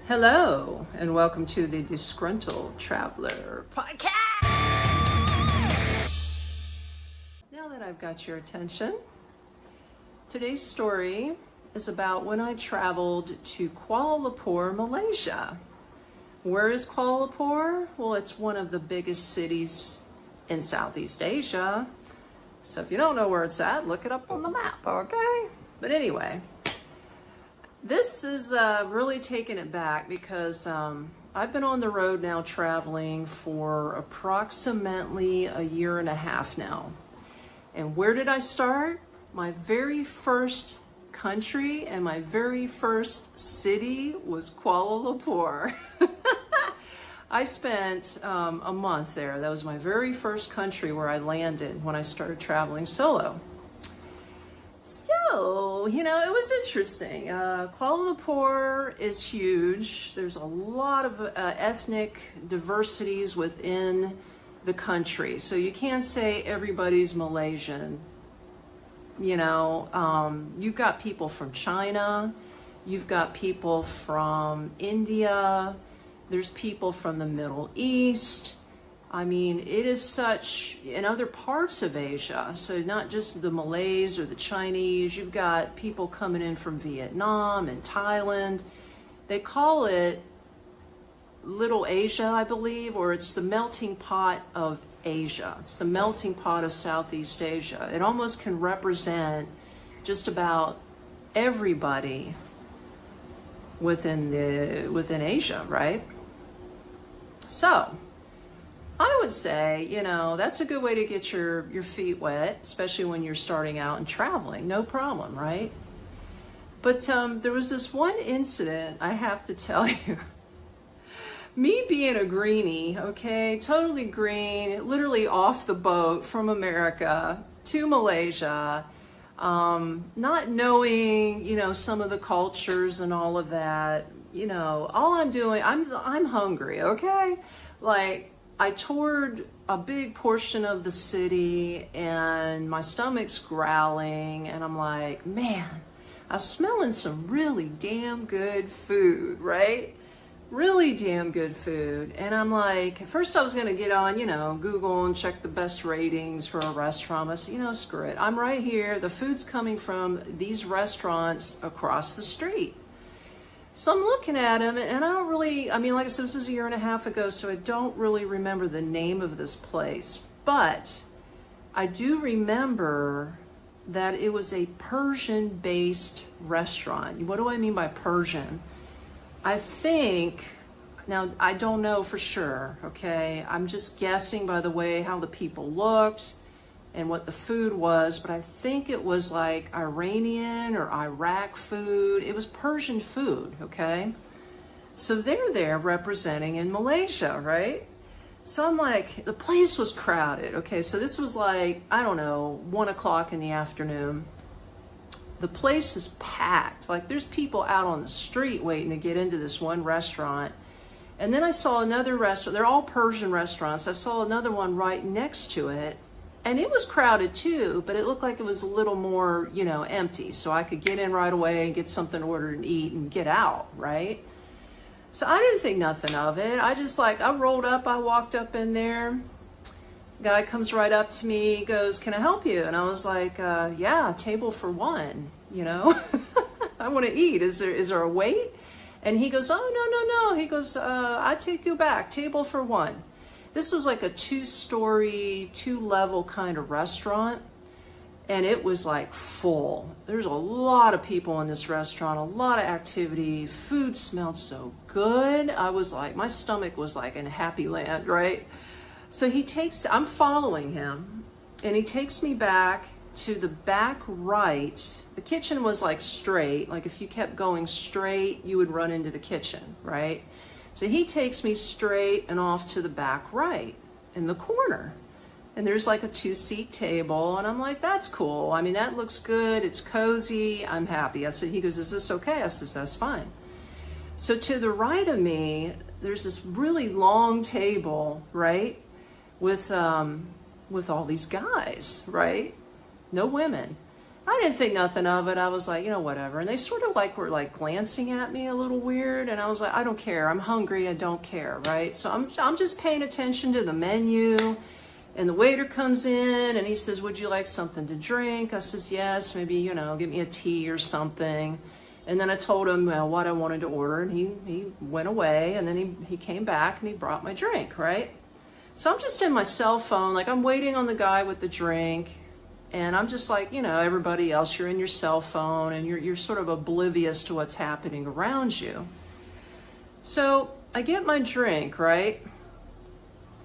Hello, and welcome to the Disgruntled Traveler podcast. Now that I've got your attention, today's story is about when I traveled to Kuala Lumpur, Malaysia. Where is Kuala Lumpur? Well, it's one of the biggest cities in Southeast Asia. So if you don't know where it's at, look it up on the map, okay? But anyway, this is really taking it back because I've been on the road now traveling for approximately a year and a half now. And where did I start? My very first country and my very first city was Kuala Lumpur. I spent a month there. That was my very first country where I landed when I started traveling solo. So, it was interesting. Kuala Lumpur is huge. There's a lot of ethnic diversities within the country. So you can't say everybody's Malaysian. You've got people from China. You've got people from India. There's people from the Middle East. I mean, it is such in other parts of Asia. So not just the Malays or the Chinese. You've got people coming in from Vietnam and Thailand. They call it Little Asia, I believe, or it's the melting pot of Asia. It's the melting pot of Southeast Asia. It almost can represent just about everybody within Asia, right? So I would say, that's a good way to get your feet wet, especially when you're starting out and traveling. No problem, right? But there was this one incident I have to tell you. Me being a greenie, okay, totally green, literally off the boat from America to Malaysia, not knowing, some of the cultures and all of that. All I'm doing, I'm hungry, okay? Like, I toured a big portion of the city and my stomach's growling and I'm like, man, I'm smelling some really damn good food, right? Really damn good food. And I'm like, at first I was going to get on, Google and check the best ratings for a restaurant. I said, screw it. I'm right here. The food's coming from these restaurants across the street. So I'm looking at them, and I don't really, like I said, this was a year and a half ago, so I don't really remember the name of this place. But I do remember that it was a Persian-based restaurant. What do I mean by Persian? I think, now I don't know for sure, okay? I'm just guessing by the way how the people looked and what the food was, but I think it was like Iranian or Iraq food. It was Persian food, okay? So they're there representing in Malaysia, right? So I'm like, the place was crowded, okay? So this was like, 1 o'clock in the afternoon. The place is packed. Like there's people out on the street waiting to get into this one restaurant. And then I saw another restaurant. They're all Persian restaurants. I saw another one right next to it. And it was crowded too, but it looked like it was a little more, empty. So I could get in right away and get something ordered and eat and get out, right? So I didn't think nothing of it. I rolled up, I walked up in there. Guy comes right up to me, goes, "Can I help you?" And I was like, yeah, table for one, I want to eat. Is there a wait? And he goes, "Oh, no. He goes, I take you back, table for one." This was like a 2-story, 2-level kind of restaurant. And it was like full. There's a lot of people in this restaurant, a lot of activity. Food smelled so good. I was like, my stomach was like in happy land, right? So I'm following him, and he takes me back to the back right. The kitchen was like straight. Like if you kept going straight, you would run into the kitchen, right? So he takes me straight and off to the back right in the corner. And there's like a 2-seat table. And I'm like, that's cool. That looks good. It's cozy. I'm happy. He goes, "Is this okay?" I says, "That's fine." So to the right of me, there's this really long table, right? With all these guys, right? No women. I didn't think nothing of it. I was like, whatever. And they sort of like were like glancing at me a little weird. And I was like, I don't care. I'm hungry. I don't care. Right. So I'm just paying attention to the menu. And the waiter comes in and he says, would you like something to drink? I says, yes, maybe, give me a tea or something. And then I told him what I wanted to order, and he went away, and then he came back and he brought my drink, right? So I'm just in my cell phone, like I'm waiting on the guy with the drink, and I'm just like, everybody else, you're in your cell phone and you're sort of oblivious to what's happening around you. So I get my drink, right?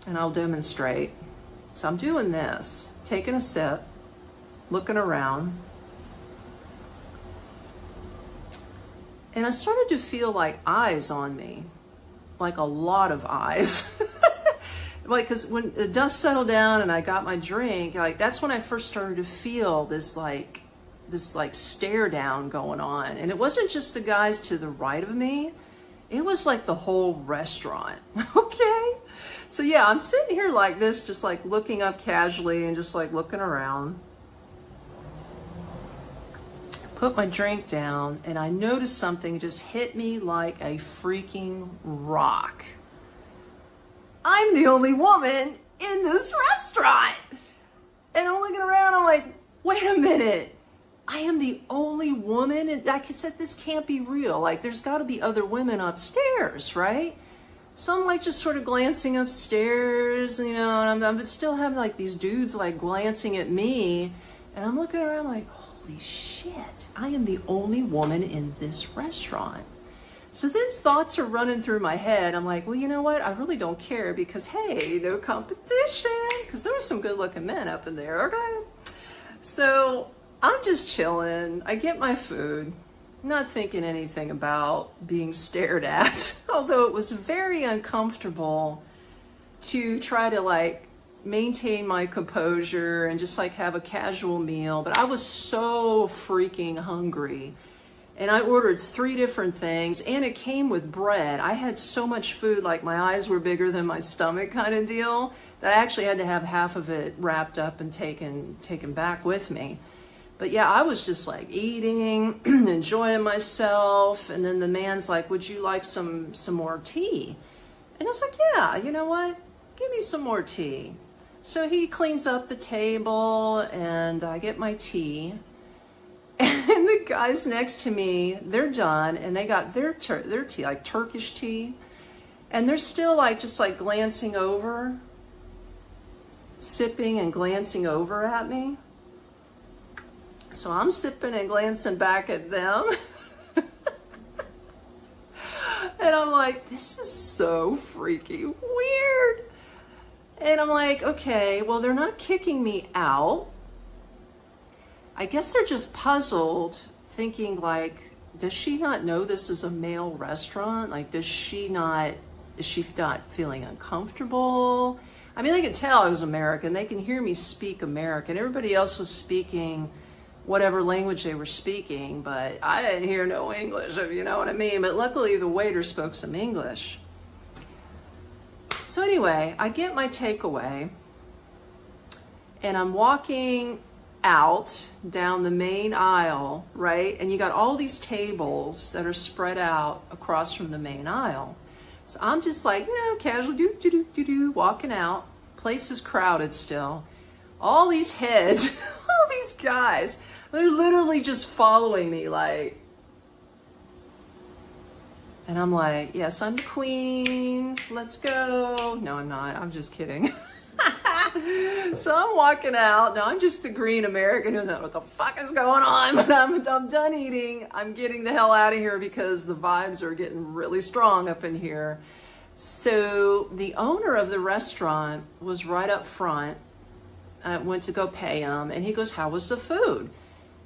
And I'll demonstrate. So I'm doing this, taking a sip, looking around. And I started to feel like eyes on me, like a lot of eyes. Like, because when the dust settled down and I got my drink, like that's when I first started to feel this stare down going on. And it wasn't just the guys to the right of me. It was like the whole restaurant. Okay. So yeah, I'm sitting here like this, just like looking up casually and just like looking around. Put my drink down, and I noticed something just hit me like a freaking rock. I'm the only woman in this restaurant. And I'm looking around, I'm like, wait a minute. I am the only woman? And I said, this can't be real. Like, there's got to be other women upstairs, right? So I'm like just sort of glancing upstairs, and I'm still having like these dudes like glancing at me. And I'm looking around like, holy shit, I am the only woman in this restaurant. So then thoughts are running through my head. I'm like, well, you know what? I really don't care because, hey, no competition. Because there were some good looking men up in there, okay? So I'm just chilling. I get my food, not thinking anything about being stared at. Although it was very uncomfortable to try to like maintain my composure and just like have a casual meal. But I was so freaking hungry. And I ordered 3 different things, and it came with bread. I had so much food, like my eyes were bigger than my stomach kind of deal, that I actually had to have half of it wrapped up and taken back with me. But yeah, I was just like eating, enjoying myself. And then the man's like, would you like some more tea? And I was like, yeah, you know what? Give me some more tea. So he cleans up the table and I get my tea. And the guys next to me, they're done, and they got their tea, like Turkish tea, and they're still like just like glancing over, sipping and glancing over at me. So I'm sipping and glancing back at them. And I'm like, this is so freaky weird. And I'm like, okay, well, they're not kicking me out. I guess they're just puzzled, thinking like, does she not know this is a male restaurant? Like, is she not feeling uncomfortable? I mean, they can tell I was American. They can hear me speak American. Everybody else was speaking whatever language they were speaking, but I didn't hear no English, if you know what I mean. But luckily the waiter spoke some English. So anyway, I get my takeaway, and I'm walking out down the main aisle, right? And you got all these tables that are spread out across from the main aisle. So I'm just like, casually walking out. Place is crowded still. All these heads, all these guys, they're literally just following me like, and I'm like, yes, I'm the queen. Let's go. No, I'm not. I'm just kidding. So I'm walking out. Now I'm just the green American who doesn't know what the fuck is going on, but I'm done eating. I'm getting the hell out of here because the vibes are getting really strong up in here. So the owner of the restaurant was right up front. I went to go pay him, and he goes, how was the food?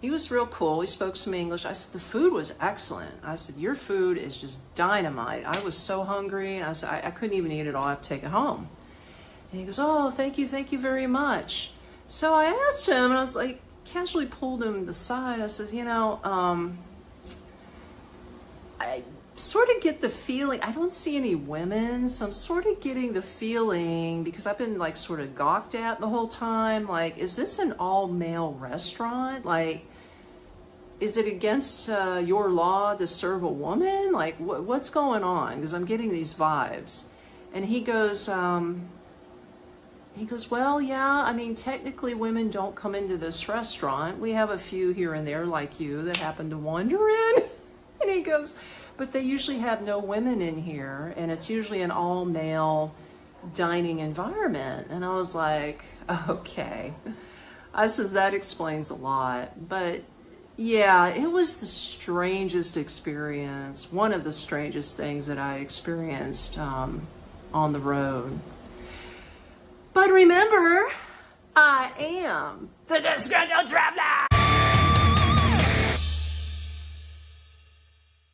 He was real cool. He spoke some English. I said, the food was excellent. I said, your food is just dynamite. I was so hungry, and I said, I couldn't even eat it all. I have to take it home. And he goes, oh, thank you very much. So I asked him, and I was like, casually pulled him aside. I said, I sort of get the feeling, I don't see any women, so I'm sort of getting the feeling, because I've been like sort of gawked at the whole time, like, is this an all-male restaurant? Like, is it against your law to serve a woman? Like, what's going on? Because I'm getting these vibes. And he goes, well, yeah, I mean, technically women don't come into this restaurant. We have a few here and there like you that happen to wander in. And he goes, but they usually have no women in here, and it's usually an all-male dining environment. And I was like, okay. I says, that explains a lot. But yeah, it was the strangest experience, one of the strangest things that I experienced on the road. But remember, I am the Disgruntled Traveler!